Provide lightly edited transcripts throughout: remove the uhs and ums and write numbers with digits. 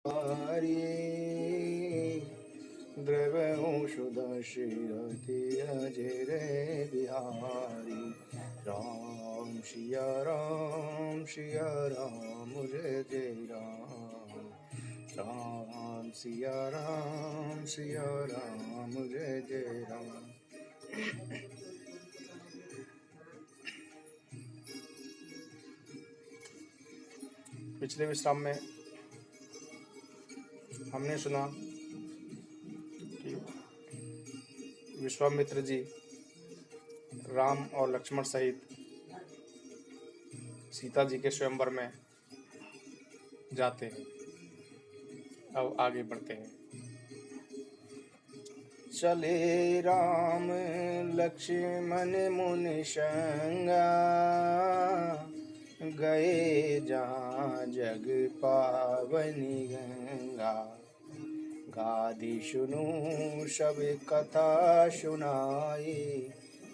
हरि द्रवंशुदशिरति अजय बिहारी। राम सिया राम जय जय राम। राम सिया राम जय जय राम। पिछले विश्राम में हमने सुना कि विश्वामित्र जी राम और लक्ष्मण सहित सीता जी के स्वयंवर में जाते हैं। अब आगे बढ़ते हैं। चले राम लक्ष्मण मुनि संगा, गए जहाँ जग पावनी गंगा। गादी सुनु सब कथा सुनाई,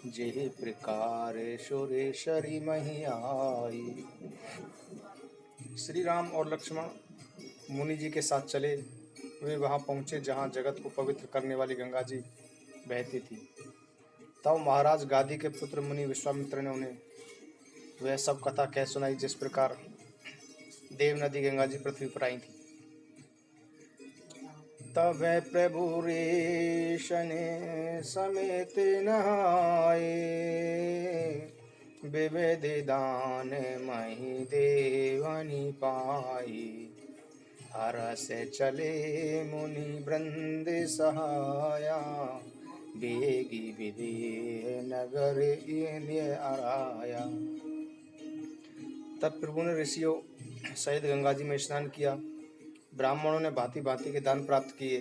जे प्रकार सुरेश्वरी मही आई। श्री राम और लक्ष्मण मुनि जी के साथ चले। वे वहां पहुंचे जहां जगत को पवित्र करने वाली गंगा जी बहती थी। तब महाराज गादी के पुत्र मुनि विश्वामित्र ने उन्हें वह सब कथा कह सुनाई, जिस प्रकार देव नदी गंगा जी पृथ्वी पर आई थी। तब प्रभु रेशन समेत नहाए, विविध दान मही देवनी पाई। हरस चले मुनि वृंद सहाया, बेगी विधि नगर आराया। तब प्रभु ने ऋषियों सहित गंगा जी में स्नान किया। ब्राह्मणों ने भांति भांति के दान प्राप्त किए।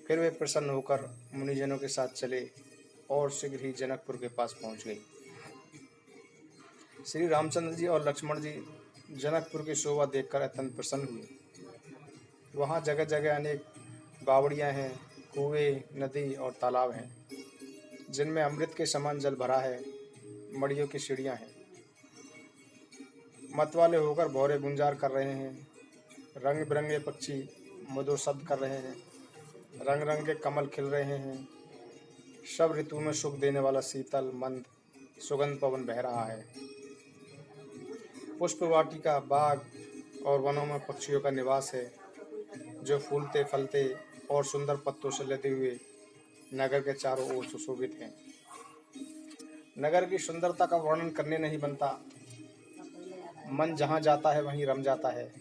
फिर वे प्रसन्न होकर मुनिजनों के साथ चले और शीघ्र ही जनकपुर के पास पहुंच गए। श्री रामचंद्र जी और लक्ष्मण जी जनकपुर की शोभा देखकर अत्यंत प्रसन्न हुए। वहाँ जगह जगह अनेक बावड़ियाँ हैं, कुएं, नदी और तालाब हैं, जिनमें अमृत के समान जल भरा है। मड़ियों की सीढ़ियाँ हैं, मतवाले होकर भौरे गुंजार कर रहे हैं। रंग बिरंगे पक्षी मधुर शब्द कर रहे हैं। रंग रंग के कमल खिल रहे हैं। सब ऋतु में सुख देने वाला शीतल मंद सुगंध पवन बह रहा है। पुष्प वाटिका, बाग और वनों में पक्षियों का निवास है, जो फूलते फलते और सुंदर पत्तों से लदे हुए नगर के चारों ओर सुशोभित हैं। नगर की सुंदरता का वर्णन करने नहीं बनता। मन जहाँ जाता है वहीं रम जाता है।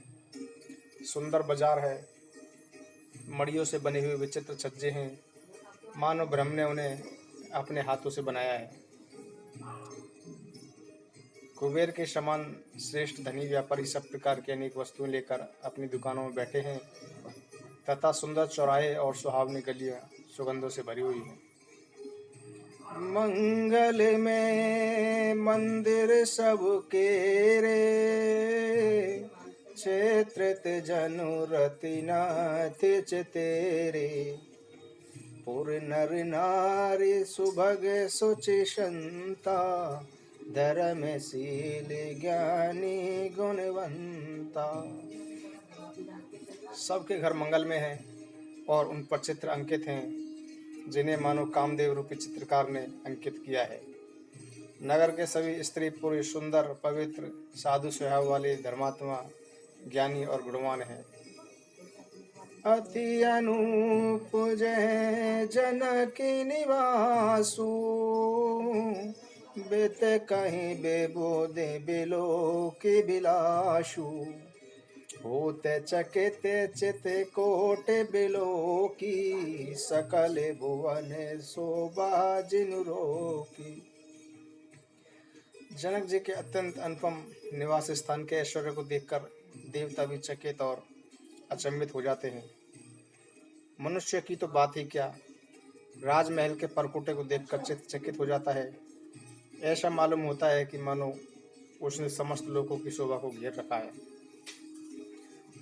सुंदर बाजार है, मड़ियों से बने हुए विचित्र छज्जे हैं, मानो ब्रह्म ने उन्हें अपने हाथों से बनाया है। कुबेर के समान श्रेष्ठ धनी व्यापारी सब प्रकार की अनेक वस्तुएं लेकर अपनी दुकानों में बैठे हैं, तथा सुंदर चौराहे और सुहावनी गलियां सुगंधों से भरी हुई हैं। मंगल में मंदिर सबके रे, क्षेत्र जनु रति नाथ तेरे। पुर नर नारी सुभग सुचि संता, धर्मशील ज्ञानी गुणवंता। सबके घर मंगल में हैं और उन पर चित्र अंकित हैं, जिन्हें मानो कामदेव रूपी चित्रकार ने अंकित किया है। नगर के सभी स्त्री पुरुष सुंदर, पवित्र, साधु स्वभाव वाले, धर्मात्मा, ज्ञानी और गुणवान हैं। अति अनूप जय जनकी निवासु, बेत कहीं बेबोदे बिलो की बिलाशु। होते चकित चित कोट बिलो की, सकल भुवन शोभा जिनु रोकी। जनक जी के अत्यंत अनुपम निवास स्थान के ऐश्वर्य को देखकर देवता भी चकित और अचंभित हो जाते हैं। मनुष्य की तो बात ही क्या, राजमहल के परकोटे को देखकर चित्त चकित हो जाता है। ऐसा मालूम होता है कि मानो उसने समस्त लोगों की शोभा को घेर रखा है।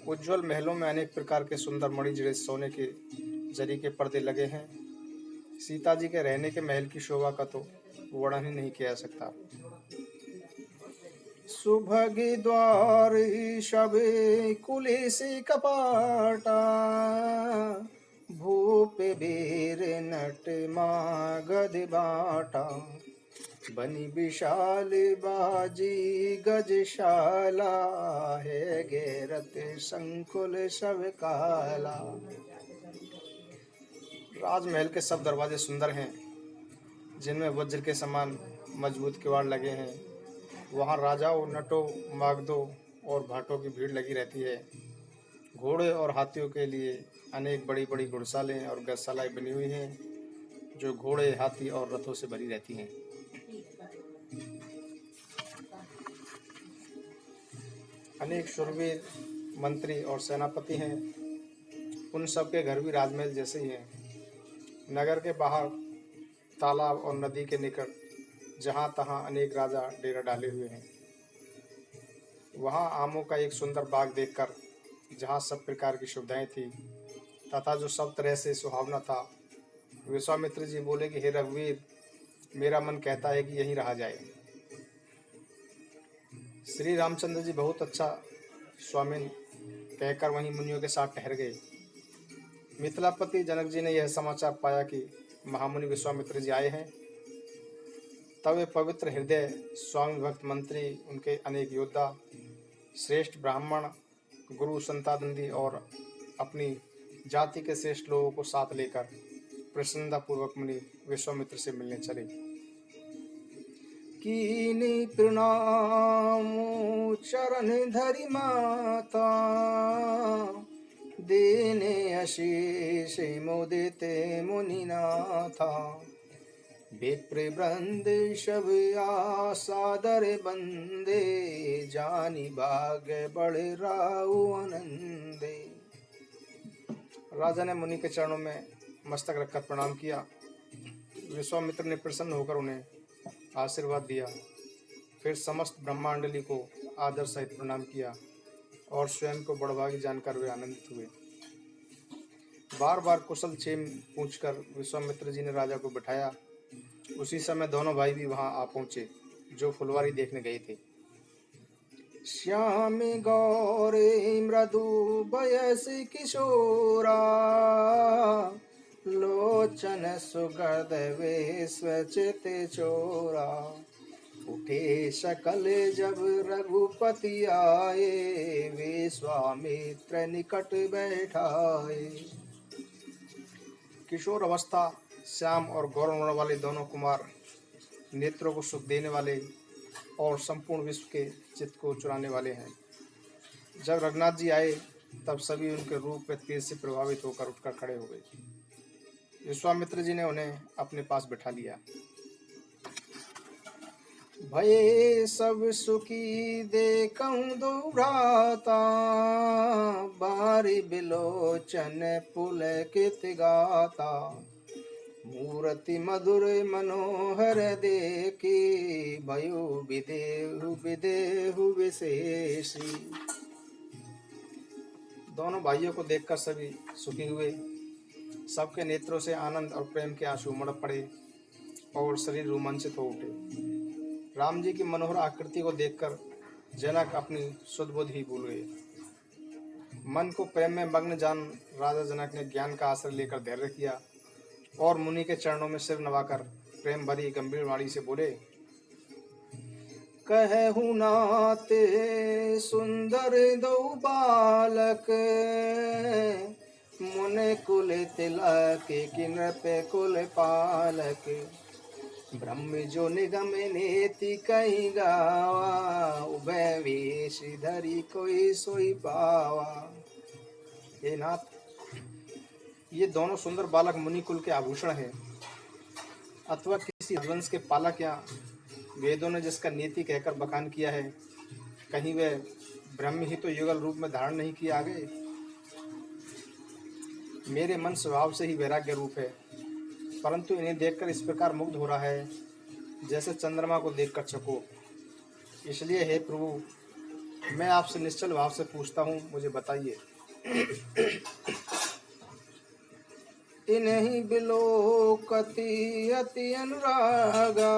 उज्जवल महलों में अनेक प्रकार के सुंदर मणि जड़े सोने के जरी के पर्दे लगे हैं। सीता जी के रहने के महल की शोभा का तो वर्णन ही नहीं किया जा सकता। सुभगे द्वार शबे कुलेसी कपाटा भूप बीर नट मागध बाटा बनी विशाल बाजी गजशाला है गैरत संकुल सब काला। राजमहल के सब दरवाजे सुंदर हैं, जिनमें वज्र के समान मजबूत किवाड़ लगे हैं। वहाँ राजाओं, नटों, मागधों और भाटों की भीड़ लगी रहती है। घोड़े और हाथियों के लिए अनेक बड़ी बड़ी घुड़सालें और गौशालाएं बनी हुई हैं, जो घोड़े, हाथी और रथों से भरी रहती हैं। अनेक शूरवीर मंत्री और सेनापति हैं, उन सब के घर भी राजमहल जैसे ही हैं। नगर के बाहर तालाब और नदी के निकट जहाँ तहाँ अनेक राजा डेरा डाले हुए हैं। वहाँ आमों का एक सुंदर बाग देखकर, जहाँ सब प्रकार की सुविधाएं थी तथा जो सब तरह से सुहावना था, विश्वामित्र जी बोले कि हे रघुवीर, मेरा मन कहता है कि यहीं रहा जाए। श्री रामचंद्र जी बहुत अच्छा स्वामिन कहकर वहीं मुनियों के साथ ठहर गए। मिथिलापति जनक जी ने यह समाचार पाया कि महामुनि विश्वामित्र जी आए हैं, तब वे पवित्र हृदय, स्वामी भक्त मंत्री, उनके अनेक योद्धा, श्रेष्ठ ब्राह्मण, गुरु संतानंदी और अपनी जाति के श्रेष्ठ लोगों को साथ लेकर प्रसन्नता पूर्वक मुनि विश्वामित्र से मिलने चले। कीनी प्रणाम चरण धरि माता, देने आशीष मोदिते मुनिनाथा। विप्र वृंद शब आसादर बंदे, जानी भाग्य बड़ राउ आनंदे। राजा ने मुनि के चरणों में मस्तक रखकर प्रणाम किया। विश्वामित्र ने प्रसन्न होकर उन्हें आशीर्वाद दिया। फिर समस्त ब्रह्मांडली को आदर सहित प्रणाम किया और स्वयं को बड़भागी जानकर वे आनंदित हुए। बार बार कुशल क्षेम पूछकर विश्वामित्र जी ने राजा को बिठाया। उसी समय दोनों भाई भी वहां आ पहुंचे, जो फुलवारी देखने गए थे। श्याम गौरे मृदु बयस किशोरा, लोचन सुगंध विश्वचित चोरा। उठे सकल जब रघुपति आए, विश्वामित्र निकट बैठाए। किशोर अवस्था, श्याम और गौरव वाले दोनों कुमार, नेत्रों को सुख देने वाले और संपूर्ण विश्व के चित्त को चुराने वाले हैं। जब रघुनाथ जी आए तब सभी उनके रूप में तेज से प्रभावित होकर उठकर खड़े हो गए। विश्वामित्र जी ने उन्हें अपने पास बिठा लिया। भये सब सुखी देखऊं दो भ्राता, बारी बिलोचन पुलकित गाता। मूर्ति मधुर मनोहर देखी, भयो विदेहु विदेहु विशेषी। दोनों भाइयों को देखकर सभी सुखी हुए। सबके नेत्रों से आनंद और प्रेम के आंसू उमड़ पड़े और शरीर रोमांचित हो उठे। राम जी की मनोहर आकृति को देखकर जनक अपनी सुध बुध ही भूल गए। मन को प्रेम में मग्न जान राजा जनक ने ज्ञान का आश्रय लेकर धैर्य किया और मुनि के चरणों में सिर नवाकर प्रेम भरी गंभीर वाणी से बोले, कहूँ नाते सुंदर दो बालक, मुन कुल तिलक किनृप कुल पालक। ब्रह्म जो निगम नेति कही गावा, उभय वेश धरी कोई सोई पावा। हे नाथ, ये दोनों सुंदर बालक मुनि कुल के आभूषण हैं, अथवा किसी वंश के पालक या वेदों ने जिसका नीति कहकर बखान किया है, कहीं वे ब्रह्म ही तो युगल रूप में धारण नहीं किए आ गए। मेरे मन स्वभाव से ही वैराग्य रूप है, परंतु इन्हें देखकर इस प्रकार मुग्ध हो रहा है जैसे चंद्रमा को देखकर चकोर। इसलिए हे प्रभु, मैं आपसे निश्चल भाव से पूछता हूँ, मुझे बताइए, इन्हीं बिलोकति अति अनुरागा,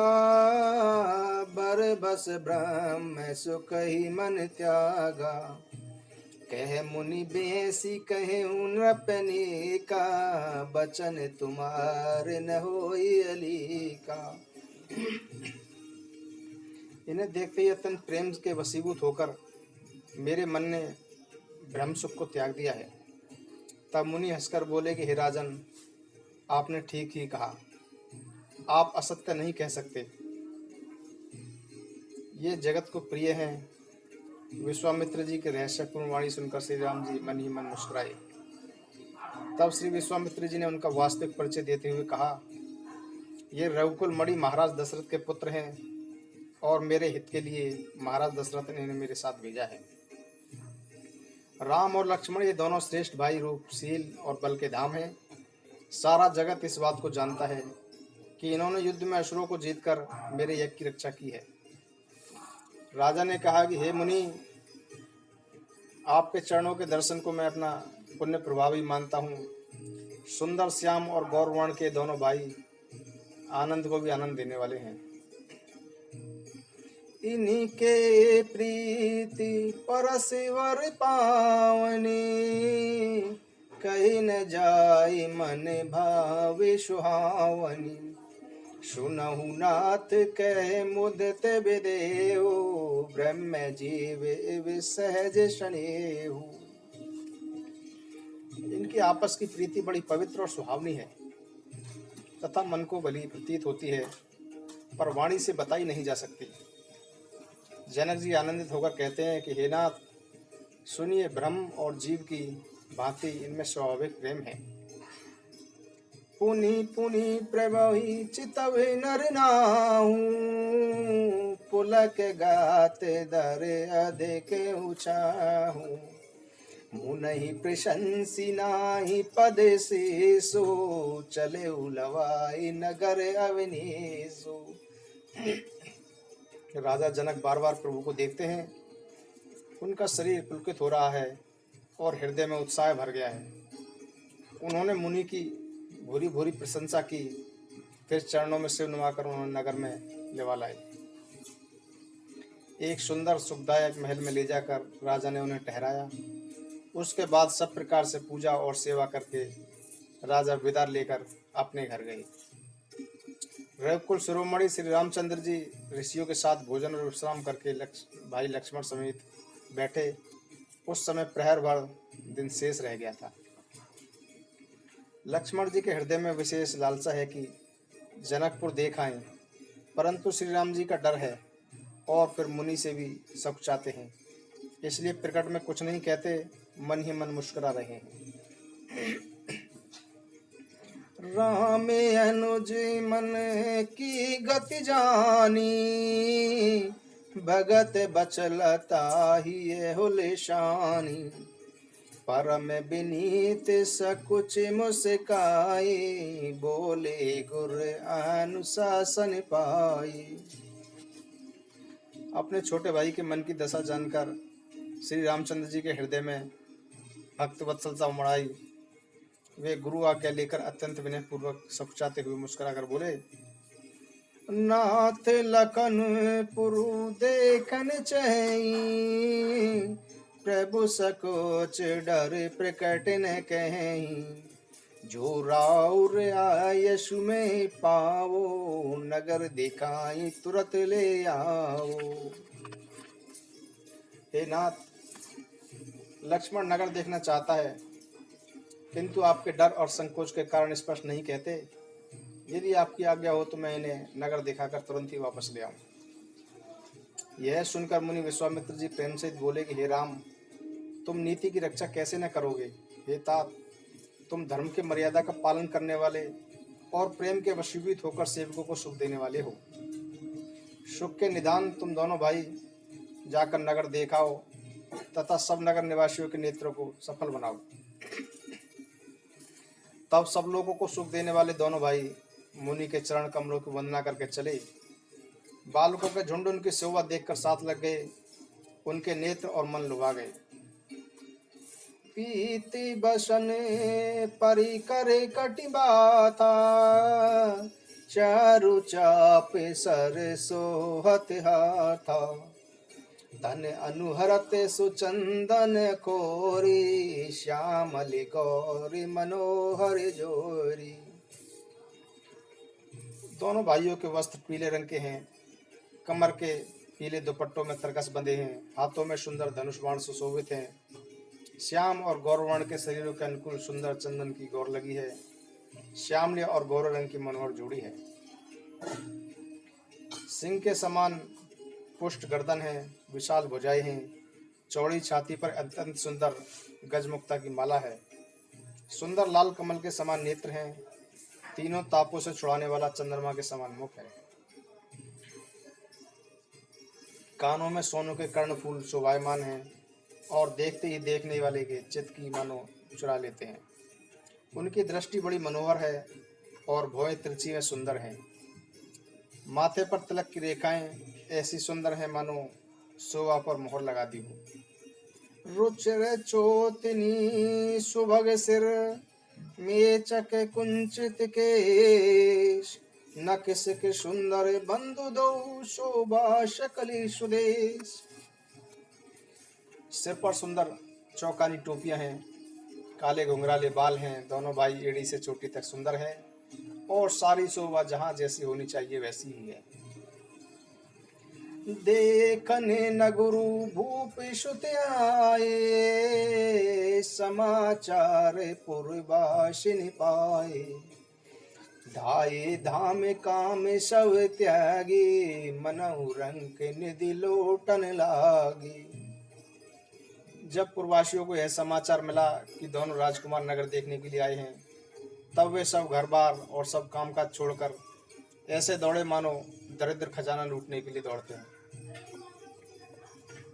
बर बस ब्रह्म सुख ही मन त्यागा। कह मुनि बेसी कहे नृपने का, बचन तुम्हारे न होई अली का। इन्हें देखते ही अत्यंत प्रेम के वशीभूत होकर मेरे मन ने ब्रह्म सुख को त्याग दिया है। तब मुनि हंसकर बोले कि हे राजन, आपने ठीक ही कहा, आप असत्य नहीं कह सकते। ये जगत को प्रिय हैं। विश्वामित्र जी के रहस्यपूर्ण वाणी सुनकर श्री राम जी मन ही मन मुस्कुराए। तब श्री विश्वामित्र जी ने उनका वास्तविक परिचय देते हुए कहा, ये रघुकुल मणि महाराज दशरथ के पुत्र हैं और मेरे हित के लिए महाराज दशरथ ने इन्हें मेरे साथ भेजा है। राम और लक्ष्मण ये दोनों श्रेष्ठ भाई रूप, शील और बल के धाम हैं। सारा जगत इस बात को जानता है कि इन्होंने युद्ध में असुरों को जीतकर मेरे यज्ञ की रक्षा की है। राजा ने कहा कि हे मुनि, आपके चरणों के दर्शन को मैं अपना पुण्य प्रभावी मानता हूँ। सुंदर श्याम और गौरवर्ण के दोनों भाई आनंद को भी आनंद देने वाले हैं। इन्हीं के प्रीति परसिवर पावनी, कहीं न जाय मन भावे सुहावनी। सुनहु नाथ कह मुदत विदेहु, ब्रह्म जीव सहज शनेहु। इनकी आपस की प्रीति बड़ी पवित्र और सुहावनी है तथा मन को भली प्रतीत होती है, पर वाणी से बताई नहीं जा सकती। जनक जी आनंदित होकर कहते हैं कि हे नाथ, सुनिए, ब्रह्म और जीव की भांति इनमें स्वाभाविक प्रेम है। पुनि पुनि प्रभहि चितवे नर नाहु, पुलक गात दर अधिक ऊंचाहु। मुनहि प्रशंसी नाही पद शेषो, चले उलवाई नगर अवनीशो। राजा जनक बार बार प्रभु को देखते हैं। उनका शरीर पुलकित हो रहा है और हृदय में उत्साह भर गया है। उन्होंने मुनि की भूरी भूरी प्रशंसा की, फिर चरणों में सिर नुमाकर उन्होंने नगर में लेवा लाए। एक सुंदर सुखदायक महल में ले जाकर राजा ने उन्हें ठहराया। उसके बाद सब प्रकार से पूजा और सेवा करके राजा विदा लेकर अपने घर गए। रघुकुल शिरोमणि श्री रामचंद्र जी ऋषियों के साथ भोजन और विश्राम करके भाई लक्ष्मण समेत बैठे। उस समय प्रहर भर दिन शेष रह गया था। लक्ष्मण जी के हृदय में विशेष लालसा है कि जनकपुर देख आएं, परंतु श्री राम जी का डर है और फिर मुनि से भी सब चाहते हैं, इसलिए प्रकट में कुछ नहीं कहते, मन ही मन मुस्कुरा रहे हैं। राम अनुज मन की गति जानी, भगत बचलता ही हुलेशानी। परम विनीत सकुच मुस्काई, बोले गुर अनुशासन पाई। अपने छोटे भाई के मन की दशा जानकर श्री रामचंद्र जी के हृदय में भक्त वत्सलता उमड़ाई। वे गुरु आज्ञा लेकर अत्यंत विनय पूर्वक सकुचाते हुए मुस्कुरा कर बोले, नाथ लखन पुरु देखन चही, प्रभु सकोच डर प्रकट न कहीं। जो राउर आयसु में पाओ, नगर दिखाई तुरंत ले आओ। हे नाथ, लक्ष्मण नगर देखना चाहता है, किंतु आपके डर और संकोच के कारण स्पष्ट नहीं कहते। यदि आपकी आज्ञा हो तो मैं इन्हें नगर दिखाकर तुरंत ही वापस ले आऊं। यह सुनकर मुनि विश्वामित्र जी प्रेम से बोले कि हे राम, तुम नीति की रक्षा कैसे न करोगे। हे तात, तुम धर्म के मर्यादा का पालन करने वाले और प्रेम के वशीभूत होकर सेवकों को सुख देने वाले हो। सुख के निदान तुम दोनों भाई जाकर नगर देखाओ तथा सब नगर निवासियों के नेत्रों को सफल बनाओ। तब सब लोगों को सुख देने वाले दोनों भाई मुनि के चरण कमलों की वंदना करके चले। बालकों के झुंड उनकी शोभा देखकर साथ लग गए। उनके नेत्र और मन लुभा गए। पीति बसन परी करे कटि बाथा, चारु चाप सर सोहत हाथा, तन अनुहरत सुचंदन कोरी, श्यामल गौरी मनोहर जोरी। दोनों भाइयों के वस्त्र पीले रंग के हैं, कमर के पीले दुपट्टों में तरकस बंधे हैं, हाथों में सुंदर धनुष बाण सुशोभित हैं। श्याम और गौरवर्ण के शरीरों के अनुकूल सुंदर चंदन की गौर लगी है। श्यामले और गौर रंग की मनोहर जोड़ी है। सिंह के समान पुष्ट गर्दन है, विशाल भुजाएं हैं, चौड़ी छाती पर अत्यंत सुंदर गजमुक्ता की माला है। सुंदर लाल कमल के समान नेत्र हैं, तीनों तापों से छुड़ाने वाला चंद्रमा के समान मुख है। कानों में सोनों के कर्णफूल शोभायमान हैं और देखते ही देखने वाले के चित्त की मानो चुरा लेते हैं। उनकी दृष्टि बड़ी मनोहर है और भौहें तिरछी में सुंदर हैं। माथे पर तिलक की रेखाएं ऐसी सुंदर हैं मानो शोभा पर मोहर लगा दी हो। रुचिर चोतनी सुभग सिर, मेचक कुंचित केश, नकिस के सुंदर बंधु दो, शोभा शकली सुदेश। सिर पर सुंदर चौकानी टोपियां हैं, काले घुंघराले बाल हैं। दोनों भाई एड़ी से चोटी तक सुंदर हैं और सारी शोभा जहां जैसी होनी चाहिए वैसी ही है। देखने न गुरु भूप सुत आए, समाचार पूर्वासिन पाए, धाये धाम काम सब त्यागी, मनहु रंग निधि लोटन लागी। जब पूर्ववासियों को यह समाचार मिला कि दोनों राजकुमार नगर देखने के लिए आए हैं, तब वे सब घर बार और सब काम काज छोड़कर ऐसे दौड़े मानो दरिद्र खजाना लूटने के लिए दौड़ते हैं।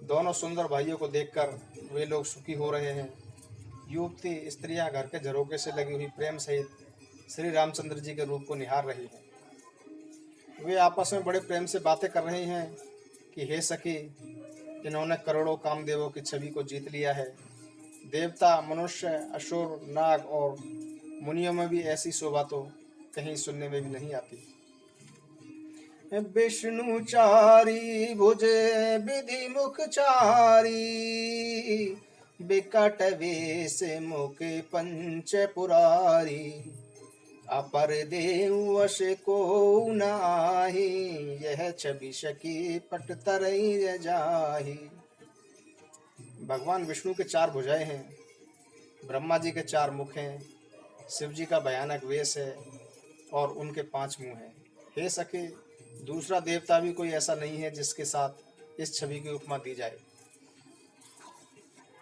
दोनों सुंदर भाइयों को देखकर वे लोग सुखी हो रहे हैं। युवती स्त्रियां घर के झरोके से लगी हुई प्रेम सहित श्री रामचंद्र जी के रूप को निहार रही हैं। वे आपस में बड़े प्रेम से बातें कर रही हैं कि हे सखी, इन्होंने करोड़ों कामदेवों की छवि को जीत लिया है। देवता, मनुष्य, असुर, नाग और मुनियों में भी ऐसी शोभा तो कहीं सुनने में भी नहीं आती। विष्णु चारी भुज विधि मुख चारी, विकट वेश मुख पंच पुरारी, अपर देव वश को नाही, यह छवि सखी पट तरई जाही। भगवान विष्णु के 4 भुजाएं हैं, ब्रह्मा जी के 4 मुख हैं, शिव जी का भयानक वेश है और उनके 5 मुंह हैं। हे सखी, दूसरा देवता भी कोई ऐसा नहीं है जिसके साथ इस छवि की उपमा दी जाए।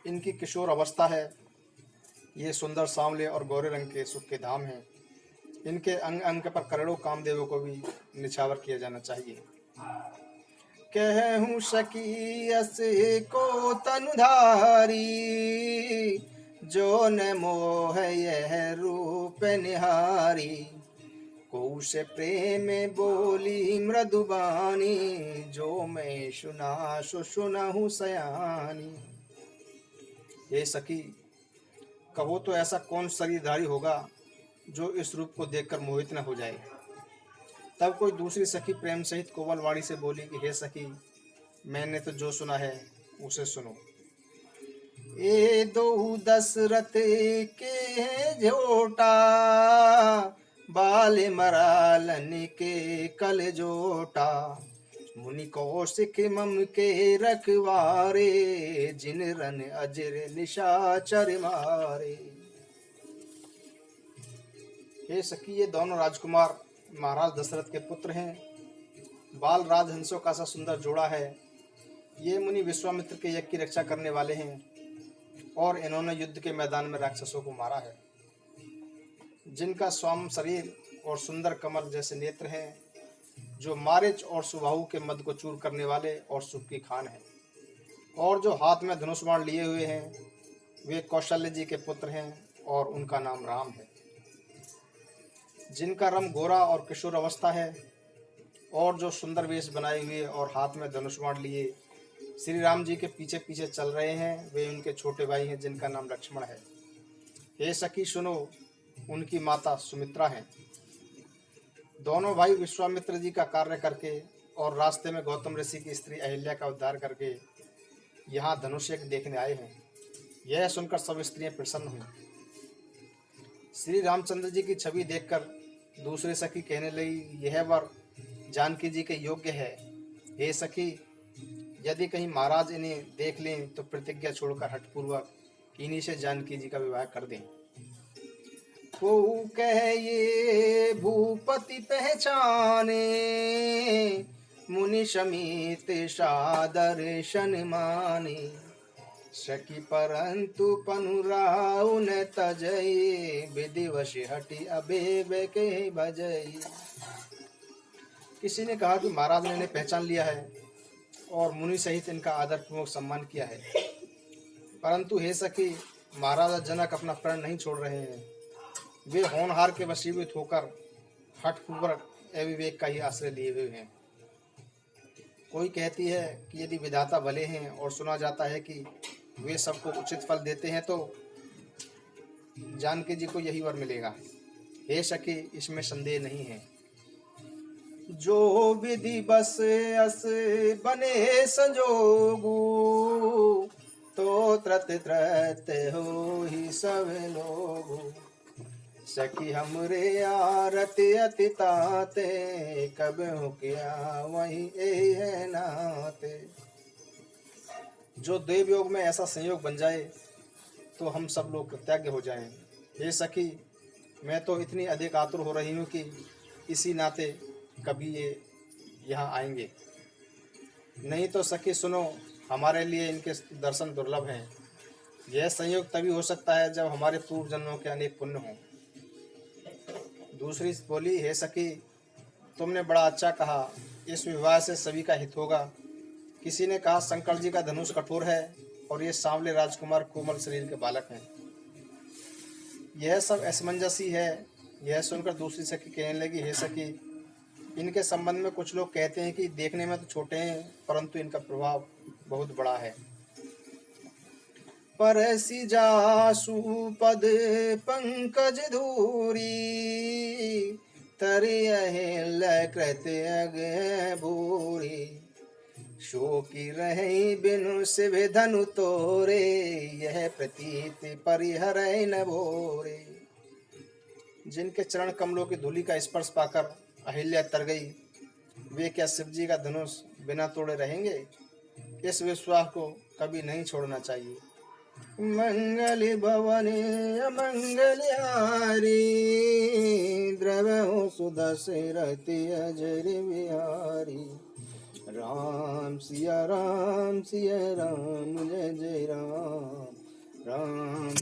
इनकी किशोर अवस्था है, ये सुंदर सांवले और गोरे रंग के सुख के धाम हैं। इनके अंग अंग पर करोड़ों कामदेवों को भी निछावर किया जाना चाहिए। कहूँ सखी असे को तनुधारी, जो न मोह यह रूप निहारी, को से प्रेम बोली मृदुबानी, जो मैं सुना सो सुनहु सयानी। हे सखी, कहो तो ऐसा कौन शरीरधारी होगा जो इस रूप को देखकर मोहित न हो जाए। तब कोई दूसरी सखी प्रेम सहित कोमल वाणी से बोली कि हे सखी, मैंने तो जो सुना है उसे सुनो। ए दो दशरथ के जोटा, बाल मरालन के कल जोटा, मुनि कौशिक मम के रखवारे, जिन रन अजर निशाचर मारे। हे सखी, ये दोनों राजकुमार महाराज दशरथ के पुत्र हैं। बाल राजहंसों का सा सुंदर जोड़ा है। ये मुनि विश्वामित्र के यज्ञ की रक्षा करने वाले हैं और इन्होंने युद्ध के मैदान में राक्षसों को मारा है। जिनका स्वाम शरीर और सुंदर कमल जैसे नेत्र हैं, जो मारिच और सुबाहु के मद को चूर करने वाले और सुख की खान है, और जो हाथ में धनुष बाण लिए हुए हैं, वे कौशल्य जी के पुत्र हैं और उनका नाम राम है। जिनका रंग गोरा और किशोर अवस्था है और जो सुंदर वेश बनाए हुए और हाथ में धनुष बाण लिए श्री राम जी के पीछे पीछे चल रहे हैं। वे उनके छोटे भाई हैं जिनका नाम लक्ष्मण है। हे सखी सुनो, उनकी माता सुमित्रा हैं। दोनों भाई विश्वामित्र जी का कार्य करके और रास्ते में गौतम ऋषि की स्त्री अहिल्या का उद्धार करके यहाँ धनुष यज्ञ देखने आए हैं। यह सुनकर सब स्त्रियां प्रसन्न हुई। श्री रामचंद्र जी की छवि देखकर दूसरे सखी कहने लगी, यह वर जानकी जी के योग्य है। हे सखी, यदि कहीं महाराज इन्हें देख लें तो प्रतिज्ञा छोड़कर हठपूर्वक इन्हीं से जानकी जी का विवाह कर दें। को कह ये भूपति पहचाने, मुनि समीत सादर शन माने। सखी परंतु पनुराउ न तजई, विधिवश हटि अबेब के भजई। किसी ने कहा कि महाराज ने इन्हें पहचान लिया है और मुनि सहित इनका आदर पूर्वक सम्मान किया है, परंतु हे सखी, महाराजा जनक अपना प्रण नहीं छोड़ रहे हैं। वे होनहार के वशीभूत होकर हठपूर्वक अविवेक का ही आश्रय लिए हुए हैं। कोई कहती है कि यदि विधाता भले हैं और सुना जाता है कि वे सबको उचित फल देते हैं तो जानकी जी को यही वर मिलेगा। हे सखी, इसमें संदेह नहीं है। जो विधि बस अस बने संजोगु, तो त्रत त्रत हो ही सब लोगु। सखी हमरे आरत अति ताते, कब हो किया वही ए है नाते। जो देव योग में ऐसा संयोग बन जाए तो हम सब लोग कृतज्ञ हो जाएं। हे सखी, मैं तो इतनी अधिक आतुर हो रही हूँ कि इसी नाते कभी ये यहाँ आएंगे। नहीं तो सखी सुनो, हमारे लिए इनके दर्शन दुर्लभ हैं। यह संयोग तभी हो सकता है जब हमारे पूर्व जन्मों के अनेक पुण्य हों। दूसरी बोली, हे सखी, तुमने बड़ा अच्छा कहा, इस विवाह से सभी का हित होगा। किसी ने कहा शंकर जी का धनुष कठोर है और ये सांवले राजकुमार कोमल शरीर के बालक हैं। यह सब असमंजसी है। यह सुनकर दूसरी सखी कहने लगी, हे सखी, इनके संबंध में कुछ लोग कहते हैं कि देखने में तो छोटे हैं परंतु इनका प्रभाव बहुत बड़ा है। परसी जासु पद पंकज धूरी, तरिय कृत अग भूरी। शोकी रहे बिनु शिव धनु तोरे, यह प्रतीत परिहर न भोरे। जिनके चरण कमलों की धूलि का स्पर्श पाकर अहिल्या तर गई, वे क्या शिव जी का धनुष बिना तोड़े रहेंगे? इस विश्वास को कभी नहीं छोड़ना चाहिए। मंगल भवने अमंगल हारी, द्रव सुदशरथि अजर बिहारी। राम सिया राम, जय जय राम, राम।